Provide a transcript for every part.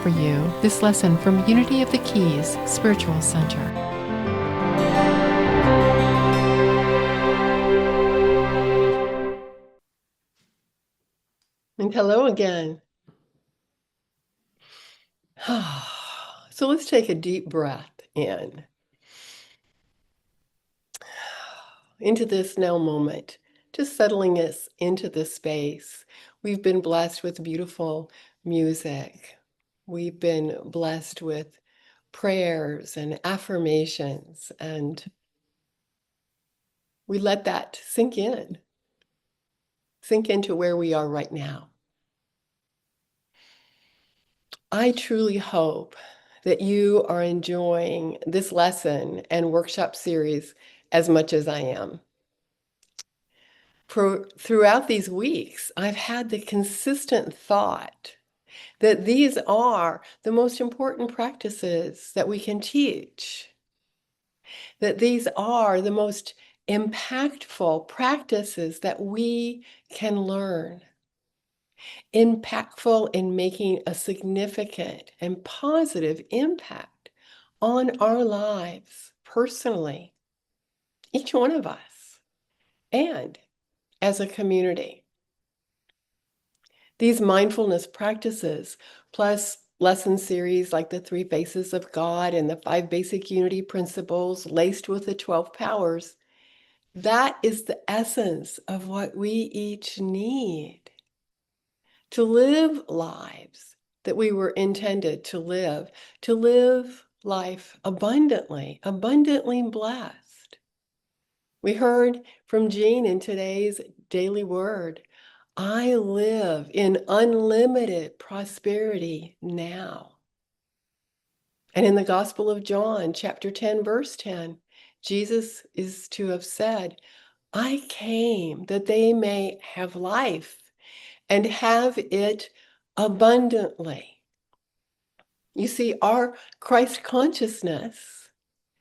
for you this lesson from Unity of the Keys Spiritual Center. And hello again. So let's take a deep breath into this now moment, just settling us into this space. We've been blessed with beautiful music. We've been blessed with prayers and affirmations, and we let that sink into where we are right now. I truly hope that you are enjoying this lesson and workshop series as much as I am. Throughout these weeks, I've had the consistent thought that these are the most important practices that we can teach, that these are the most impactful practices that we can learn, impactful in making a significant and positive impact on our lives personally, each one of us, and as a community. These mindfulness practices, plus lesson series like the 3 Faces of God and the 5 Basic Unity Principles laced with the 12 Powers, that is the essence of what we each need to live lives that we were intended to live life abundantly blessed. We heard from Jean in today's daily word, I live in unlimited prosperity now. And in the Gospel of John, chapter 10, verse 10, Jesus is to have said, I came that they may have life and have it abundantly. You see, our Christ consciousness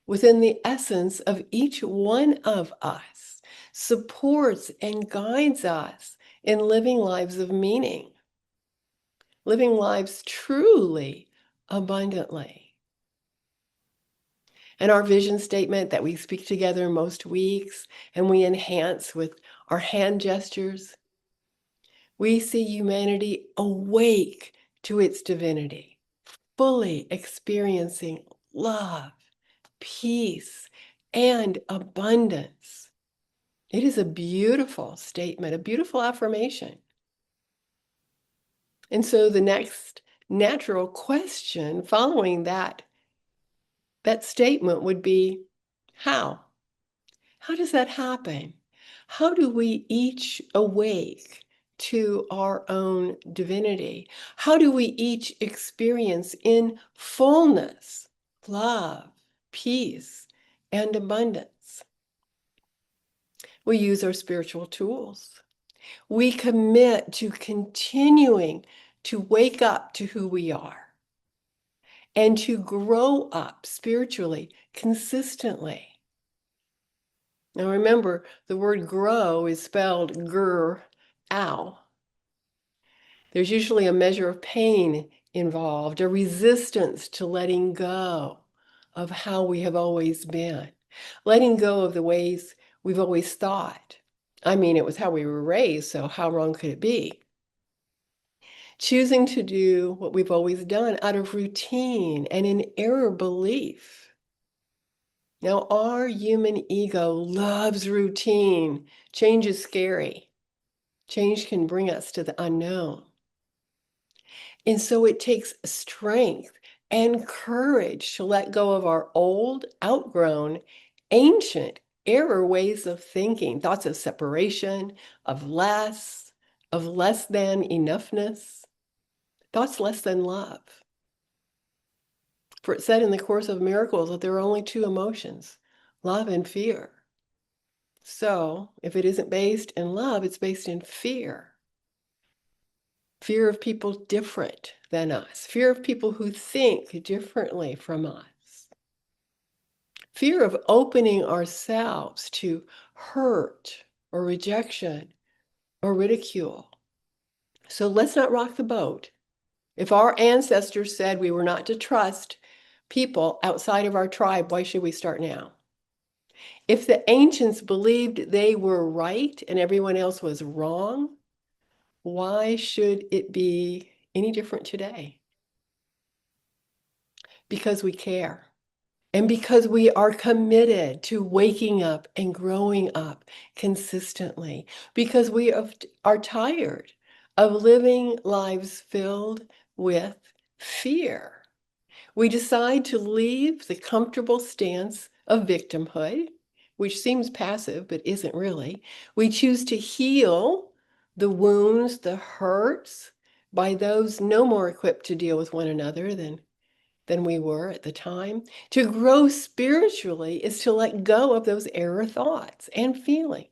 within the essence of each one of us supports and guides us in living lives of meaning, living lives truly abundantly. And our vision statement that we speak together most weeks and we enhance with our hand gestures, we see humanity awake to its divinity, fully experiencing love, peace, and abundance. It is a beautiful statement, a beautiful affirmation. And so the next natural question following that statement would be, how? How does that happen? How do we each awake to our own divinity? How do we each experience in fullness love, peace, and abundance? We use our spiritual tools. We commit to continuing to wake up to who we are and to grow up spiritually consistently. Now remember, the word grow is spelled gr-ow. There's usually a measure of pain involved, a resistance to letting go of how we have always been, letting go of the ways we've always thought. I mean, it was how we were raised, so how wrong could it be? Choosing to do what we've always done out of routine and in error belief. Now, our human ego loves routine. Change is scary. Change can bring us to the unknown. And so it takes strength and courage to let go of our old, outgrown, ancient, error ways of thinking, thoughts of separation, of less than enoughness, thoughts less than love. For it said in the Course of Miracles that there are only 2 emotions, love and fear. So if it isn't based in love, it's based in fear. Fear of people different than us. Fear of people who think differently from us. Fear of opening ourselves to hurt or rejection or ridicule. So let's not rock the boat. If our ancestors said we were not to trust people outside of our tribe, why should we start now? If the ancients believed they were right and everyone else was wrong, why should it be any different today? Because we care. And because we are committed to waking up and growing up consistently, because we are tired of living lives filled with fear. We decide to leave the comfortable stance of victimhood, which seems passive but isn't really. We choose to heal the wounds, the hurts, by those no more equipped to deal with one another than we were at the time. To grow spiritually is to let go of those error thoughts and feelings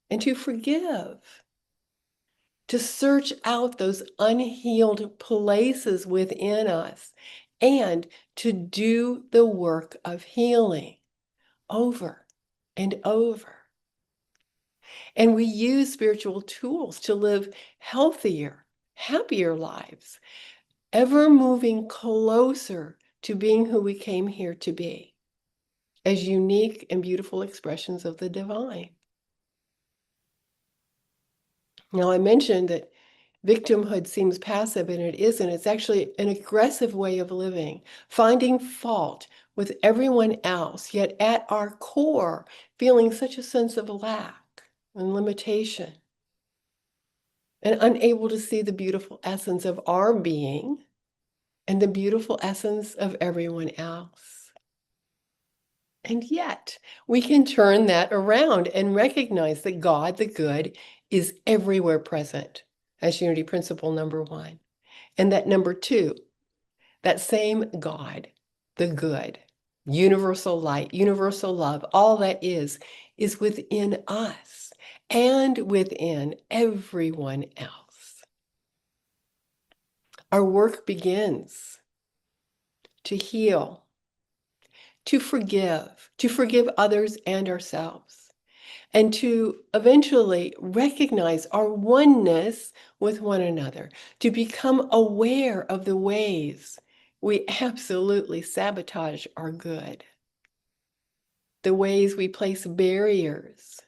and to forgive, to search out those unhealed places within us and to do the work of healing over and over. And we use spiritual tools to live healthier, happier lives, ever moving closer to being who we came here to be, as unique and beautiful expressions of the divine. Now, I mentioned that victimhood seems passive, and it isn't. It's actually an aggressive way of living, finding fault with everyone else, yet at our core, feeling such a sense of lack and limitation, and unable to see the beautiful essence of our being and the beautiful essence of everyone else. And yet, we can turn that around and recognize that God, the good, is everywhere present as unity principle number one. And that number two, that same God, the good, universal light, universal love, all that is within us and within everyone else. Our work begins to heal, to forgive others and ourselves, and to eventually recognize our oneness with one another, to become aware of the ways we absolutely sabotage our good, the ways we place barriers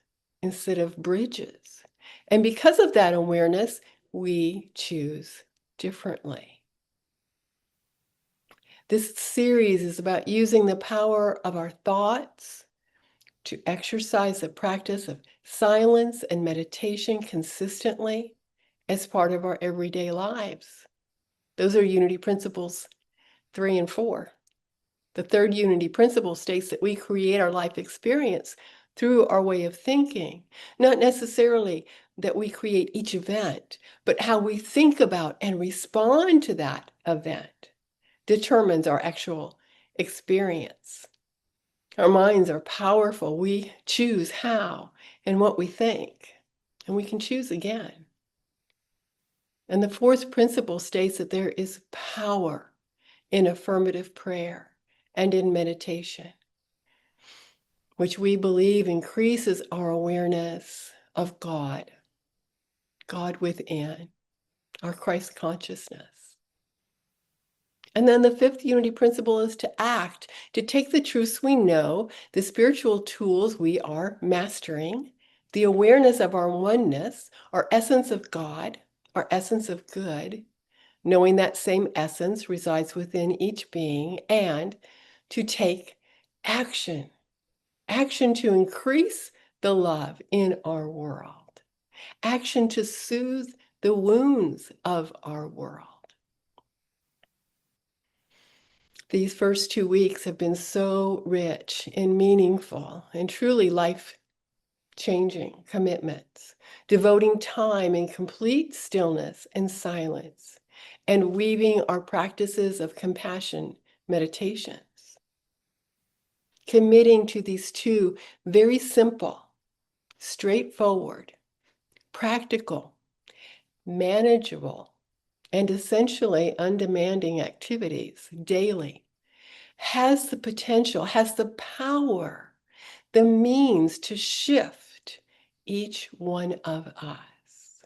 instead of bridges. And because of that awareness, we choose differently. This series is about using the power of our thoughts to exercise the practice of silence and meditation consistently as part of our everyday lives. Those are unity principles 3 and 4. The third unity principle states that we create our life experience through our way of thinking, not necessarily that we create each event, but how we think about and respond to that event determines our actual experience. Our minds are powerful. We choose how and what we think, and we can choose again. And the fourth principle states that there is power in affirmative prayer and in meditation, which we believe increases our awareness of God, God within, our Christ consciousness. And then the fifth unity principle is to act, to take the truths we know, the spiritual tools we are mastering, the awareness of our oneness, our essence of God, our essence of good, knowing that same essence resides within each being, and to take action, action to increase the love in our world, action to soothe the wounds of our world. These first 2 weeks have been so rich and meaningful and truly life-changing commitments, devoting time in complete stillness and silence, and weaving our practices of compassion meditations, committing to these two very simple, straightforward, practical, manageable, and essentially undemanding activities daily has the potential, has the power, the means to shift each one of us,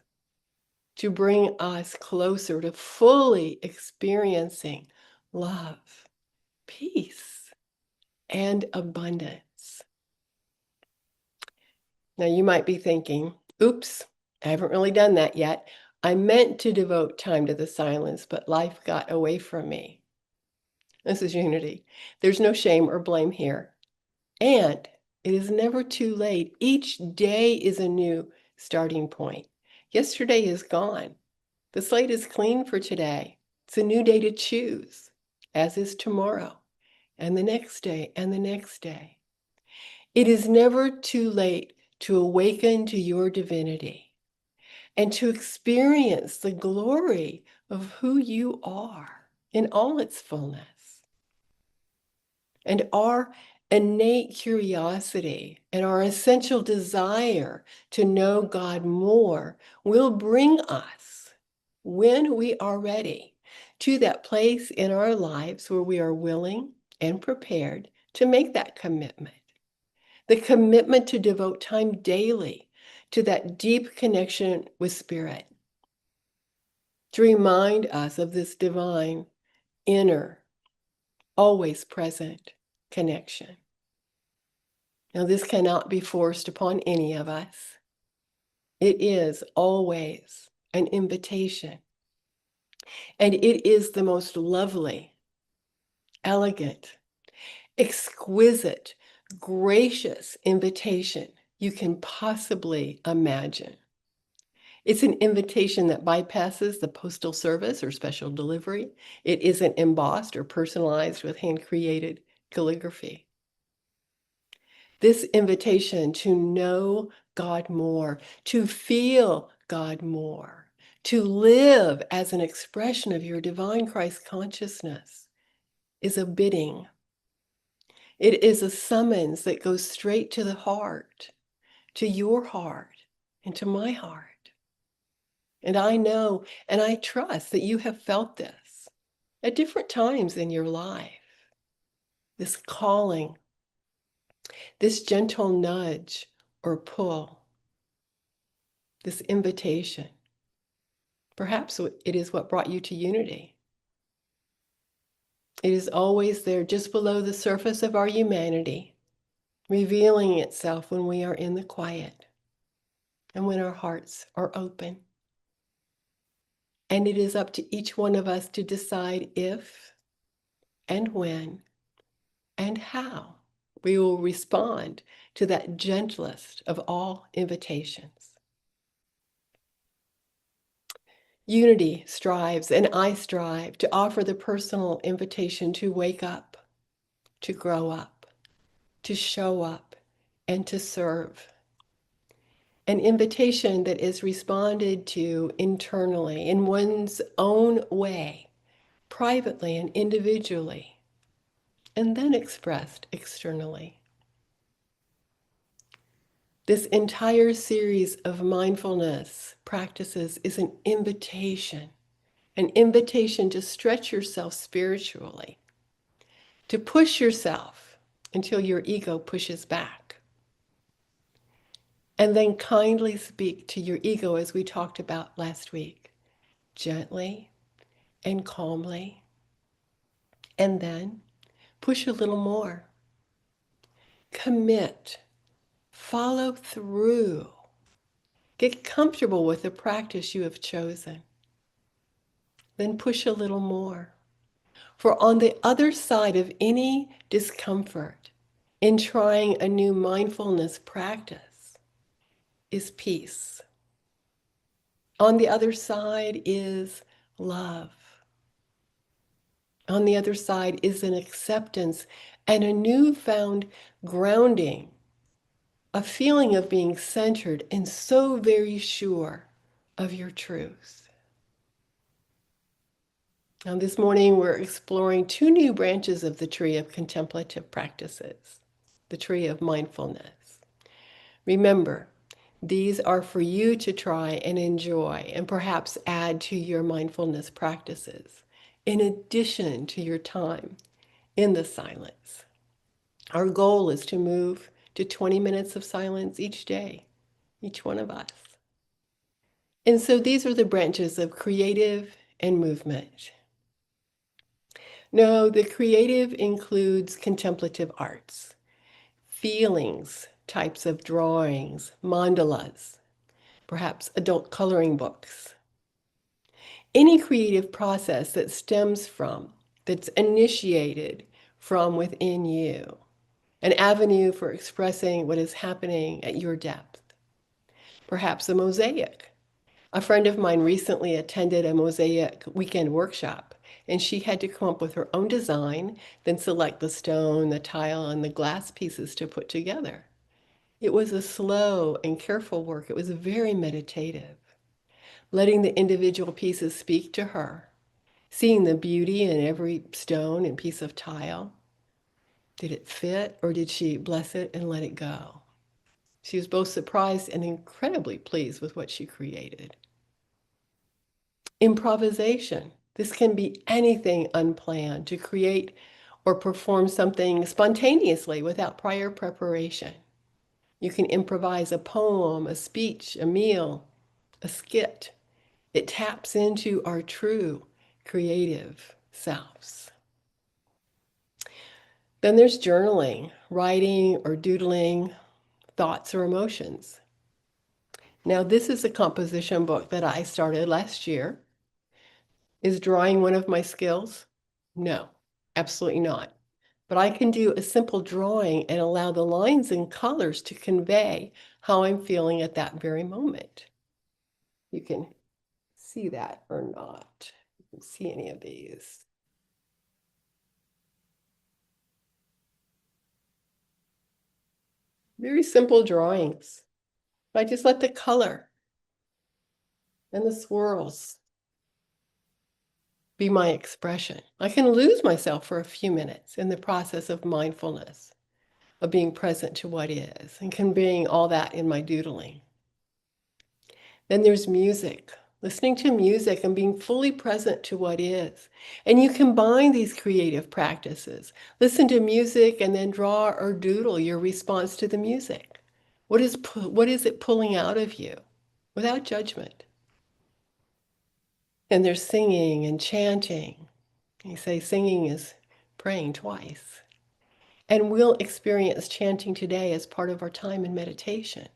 to bring us closer to fully experiencing love, peace, and abundance. Now, you might be thinking, oops, I haven't really done that yet. I meant to devote time to the silence, but life got away from me. This is unity. There's no shame or blame here. And it is never too late. Each day is a new starting point. Yesterday is gone. The slate is clean for today. It's a new day to choose, as is tomorrow, and the next day, and the next day. It is never too late to awaken to your divinity and to experience the glory of who you are in all its fullness. And our innate curiosity and our essential desire to know God more will bring us, when we are ready, to that place in our lives where we are willing and prepared to make that commitment. The commitment to devote time daily to that deep connection with Spirit, to remind us of this divine, inner, always present connection. Now, this cannot be forced upon any of us. It is always an invitation. And it is the most lovely, elegant, exquisite, gracious invitation you can possibly imagine. It's an invitation that bypasses the postal service or special delivery. It isn't embossed or personalized with hand-created calligraphy. This invitation to know God more, to feel God more, to live as an expression of your divine Christ consciousness is a bidding. It is a summons that goes straight to the heart, to your heart, and to my heart. And I know and I trust that you have felt this at different times in your life. This calling, this gentle nudge or pull, this invitation. Perhaps it is what brought you to unity. It is always there just below the surface of our humanity, revealing itself when we are in the quiet and when our hearts are open. And it is up to each one of us to decide if and when and how we will respond to that gentlest of all invitations. Unity strives, and I strive, to offer the personal invitation to wake up, to grow up, to show up, and to serve. An invitation that is responded to internally in one's own way, privately and individually, and then expressed externally. This entire series of mindfulness practices is an invitation to stretch yourself spiritually, to push yourself until your ego pushes back. And then kindly speak to your ego, as we talked about last week, gently and calmly. And then push a little more. Commit. Follow through. Get comfortable with the practice you have chosen. Then push a little more. For on the other side of any discomfort in trying a new mindfulness practice is peace. On the other side is love. On the other side is an acceptance and a newfound grounding, a feeling of being centered and so very sure of your truth. Now, this morning, we're exploring two new branches of the Tree of Contemplative Practices, the Tree of Mindfulness. Remember, these are for you to try and enjoy and perhaps add to your mindfulness practices, in addition to your time in the silence. Our goal is to move to 20 minutes of silence each day, each one of us. And so these are the branches of creative and movement. No, the creative includes contemplative arts, feelings, types of drawings, mandalas, perhaps adult coloring books. Any creative process that stems from, that's initiated from within you, an avenue for expressing what is happening at your depth. Perhaps a mosaic. A friend of mine recently attended a mosaic weekend workshop, and she had to come up with her own design, then select the stone, the tile, and the glass pieces to put together. It was a slow and careful work. It was very meditative, letting the individual pieces speak to her, seeing the beauty in every stone and piece of tile. Did it fit, or did she bless it and let it go? She was both surprised and incredibly pleased with what she created. Improvisation. This can be anything unplanned, to create or perform something spontaneously without prior preparation. You can improvise a poem, a speech, a meal, a skit. It taps into our true creative selves. Then there's journaling, writing or doodling thoughts or emotions. Now, this is a composition book that I started last year. Is drawing one of my skills? No, absolutely not. But I can do a simple drawing and allow the lines and colors to convey how I'm feeling at that very moment. You can see that or not. You can see any of these. Very simple drawings. I just let the color and the swirls be my expression. I can lose myself for a few minutes in the process of mindfulness, of being present to what is, and conveying all that in my doodling. Then there's music, listening to music and being fully present to what is. And you combine these creative practices. Listen to music and then draw or doodle your response to the music. What is it pulling out of you without judgment? And there's singing and chanting. You say singing is praying twice. And we'll experience chanting today as part of our time in meditation.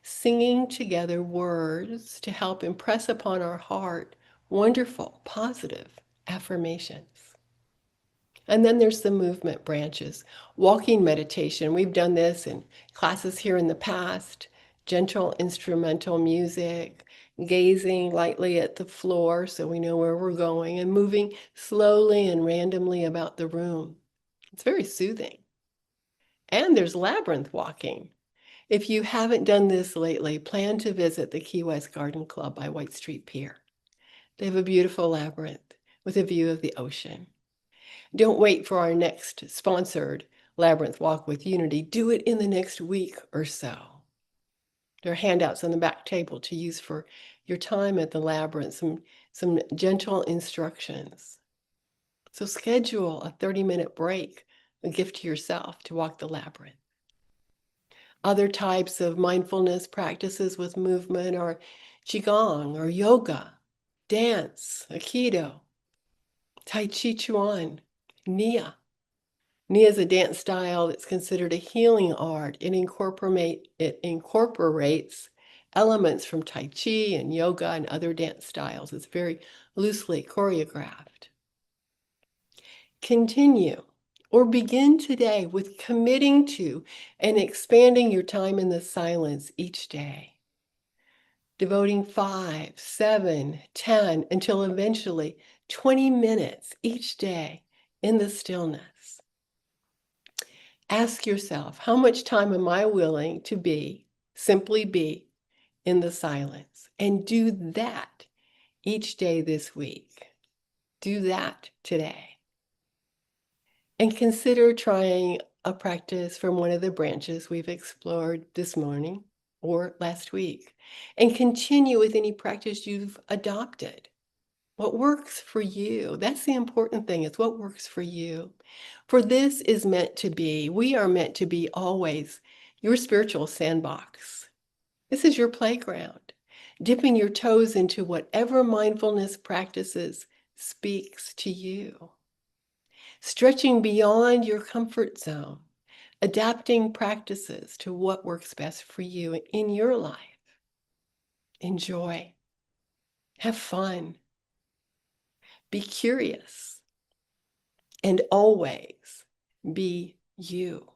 Singing together words to help impress upon our heart wonderful, positive affirmations. And then there's the movement branches. Walking meditation. We've done this in classes here in the past. Gentle instrumental music, gazing lightly at the floor so we know where we're going, and moving slowly and randomly about the room. It's very soothing. And there's labyrinth walking. If you haven't done this lately, plan to visit the Key West Garden Club by White Street Pier. They have a beautiful labyrinth with a view of the ocean. Don't wait for our next sponsored Labyrinth Walk with Unity. Do it in the next week or so. There are handouts on the back table to use for your time at the labyrinth, some gentle instructions. So schedule a 30-minute break, a gift to yourself to walk the labyrinth. Other types of mindfulness practices with movement are Qigong or yoga, dance, Aikido, Tai Chi Chuan, Nia. Nia is a dance style that's considered a healing art. It incorporates elements from Tai Chi and yoga and other dance styles. It's very loosely choreographed. Continue or begin today with committing to and expanding your time in the silence each day. Devoting 5, 7, 10, until eventually 20 minutes each day in the stillness. Ask yourself, how much time am I willing to simply be in the silence? And do that each day this week. Do that today. And consider trying a practice from one of the branches we've explored this morning or last week. And continue with any practice you've adopted. What works for you? That's the important thing. It's what works for you. For this is meant to be, we are meant to be always your spiritual sandbox. This is your playground. dipping your toes into whatever mindfulness practices speaks to you, stretching beyond your comfort zone, adapting practices to what works best for you in your life. Enjoy. Have fun. Be curious. And always be you.